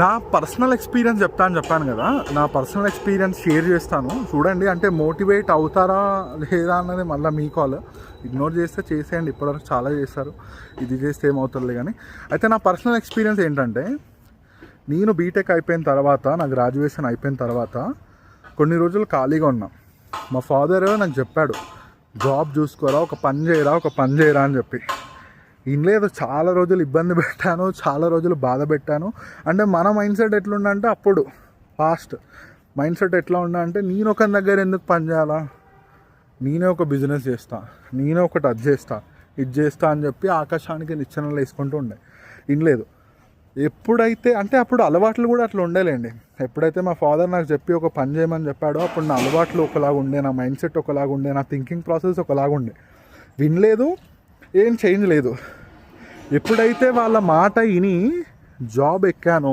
నా personal experience చెప్పాను కదా, నా పర్సనల్ ఎక్స్పీరియన్స్ షేర్ చేస్తాను చూడండి. అంటే మోటివేట్ అవుతారా లేదా అన్నది మళ్ళీ మీ కాల్. ఇగ్నోర్ చేస్తే చేసేయండి, ఇప్పటివరకు చాలా చేస్తారు, ఇది చేస్తే ఏమవుతుంది కానీ. అయితే నా పర్సనల్ ఎక్స్పీరియన్స్ ఏంటంటే, నేను బీటెక్ అయిపోయిన తర్వాత, నా గ్రాడ్యుయేషన్ అయిపోయిన తర్వాత కొన్ని రోజులు ఖాళీగా ఉన్నా. మా ఫాదర్ నాకు చెప్పాడు, జాబ్ చూసుకోరా, ఒక పని చేయరా అని చెప్పి. లేదు, చాలా రోజులు ఇబ్బంది పెట్టాను, చాలా రోజులు బాధ పెట్టాను. అంటే మన మైండ్ సెట్ ఎట్లుండంటే, అప్పుడు ఫాస్ట్ మైండ్ సెట్ ఎట్లా ఉన్నా అంటే, నేను ఒక దగ్గర ఎందుకు పని చేయాలా, నేనే ఒక బిజినెస్ చేస్తా, నేనే ఒకటి అది చేస్తా అని చెప్పి ఆకాశానికి నిచ్చెనలు వేసుకుంటూ ఉండే. లేదు, ఎప్పుడైతే అంటే అప్పుడు అలవాట్లు కూడా అట్లా ఉండేలేండి. ఎప్పుడైతే మా ఫాదర్ నాకు చెప్పి ఒక పని చేయమని చెప్పాడో, అప్పుడు నా అలవాట్లు ఒకలాగా ఉండే, నా మైండ్ సెట్ ఒకలాగా ఉండే, నా థింకింగ్ ప్రాసెస్ ఒకలాగా ఉండే. వినలేదు, ఏం చేంజ్ లేదు. ఎప్పుడైతే వాళ్ళ మాట విని జాబ్ ఎక్కానో,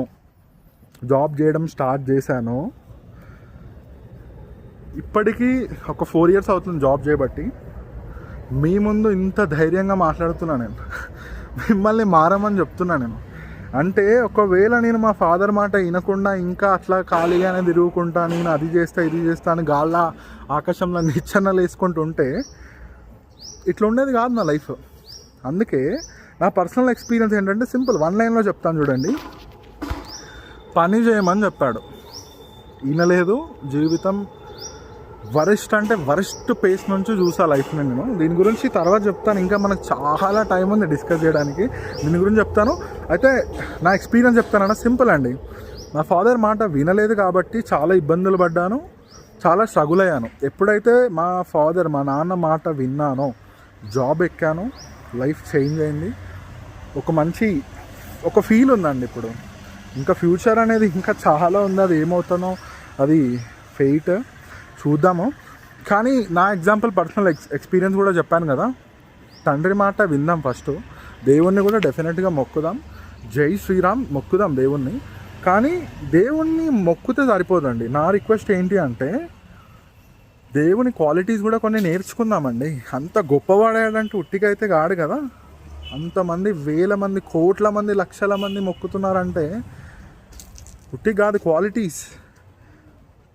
జాబ్ చేయడం స్టార్ట్ చేశానో, ఇప్పటికీ ఒక 4 years అవుతుంది జాబ్ చేయబట్టి. మీ ముందు ఇంత ధైర్యంగా మాట్లాడుతున్నా నేను, మిమ్మల్ని మారమని చెప్తున్నా నేను. అంటే ఒకవేళ నేను మా ఫాదర్ మాట వినకుండా ఇంకా అట్లా ఖాళీగానే తిరుగుకుంటా, నేను అది చేస్తా ఇది చేస్తా అని గాళ్ళ ఆకాశంలో నిచ్చెనలు వేసుకుంటూ ఉంటే ఇట్లా ఉండేది కాదు నా లైఫ్. అందుకే నా పర్సనల్ ఎక్స్పీరియన్స్ ఏంటంటే సింపుల్, 1 lineలో చెప్తాను చూడండి. పని చేయమని చెప్పాడు, వినలేదు. జీవితం వరస్ట్ పేస్ నుంచి చూసా లైఫ్ని నేను. దీని గురించి తర్వాత చెప్తాను, ఇంకా మనకు చాలా టైం ఉంది డిస్కస్ చేయడానికి, దీని గురించి చెప్తాను. అయితే నా ఎక్స్పీరియన్స్ చెప్తానన్నా సింపుల్ అండి. నా ఫాదర్ మాట వినలేదు కాబట్టి చాలా ఇబ్బందులు పడ్డాను, చాలా స్ట్రగుల్ అయ్యాను. ఎప్పుడైతే మా నాన్న మాట విన్నానో, జాబ్ ఎక్కాను, లైఫ్ చేంజ్ అయింది. ఒక ఫీల్ ఉందండి ఇప్పుడు. ఇంకా ఫ్యూచర్ అనేది ఇంకా చాలా ఉంది, అది ఏమవుతానో అది ఫెయిట్, చూద్దాము. కానీ నా ఎగ్జాంపుల్ పర్సనల్ ఎక్స్పీరియన్స్ కూడా చెప్పాను కదా. తండ్రి మాట విందాం, ఫస్ట్ దేవుణ్ణి కూడా డెఫినెట్గా మొక్కుదాం, జై శ్రీరామ్ మొక్కుదాం దేవుణ్ణి. కానీ దేవుణ్ణి మొక్కుతే సరిపోదండి. నా రిక్వెస్ట్ ఏంటి అంటే, దేవుని క్వాలిటీస్ కూడా కొన్ని నేర్చుకుందామండి. అంత గొప్పవాడాడంటే ఉట్టిగా అయితే కాడు కదా. అంతమంది, వేల మంది, కోట్ల మంది, లక్షల మంది మొక్కుతున్నారంటే ఉట్టిగా కాదు. క్వాలిటీస్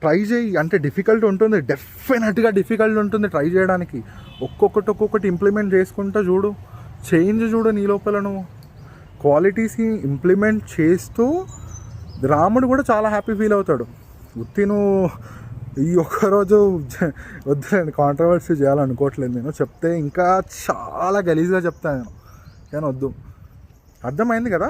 ట్రై చేయి. అంటే డిఫికల్ట్ ఉంటుంది, డెఫినెట్గా డిఫికల్ట్ ఉంటుంది ట్రై చేయడానికి. ఒక్కొక్కటి ఇంప్లిమెంట్ చేసుకుంటూ చూడు, చేంజ్ చూడు నీ లోపల. నువ్వు క్వాలిటీస్ని ఇంప్లిమెంట్ చేస్తూ రాముడు కూడా చాలా హ్యాపీ ఫీల్ అవుతాడు. నువ్వు ఈ ఒక్కరోజు వద్దులేండి, కాంట్రవర్సీ చేయాలనుకోవట్లేదు నేను. చెప్తే ఇంకా చాలా గలీజ్గా చెప్తాను నేను, కానీ వద్దు. అర్థమైంది కదా.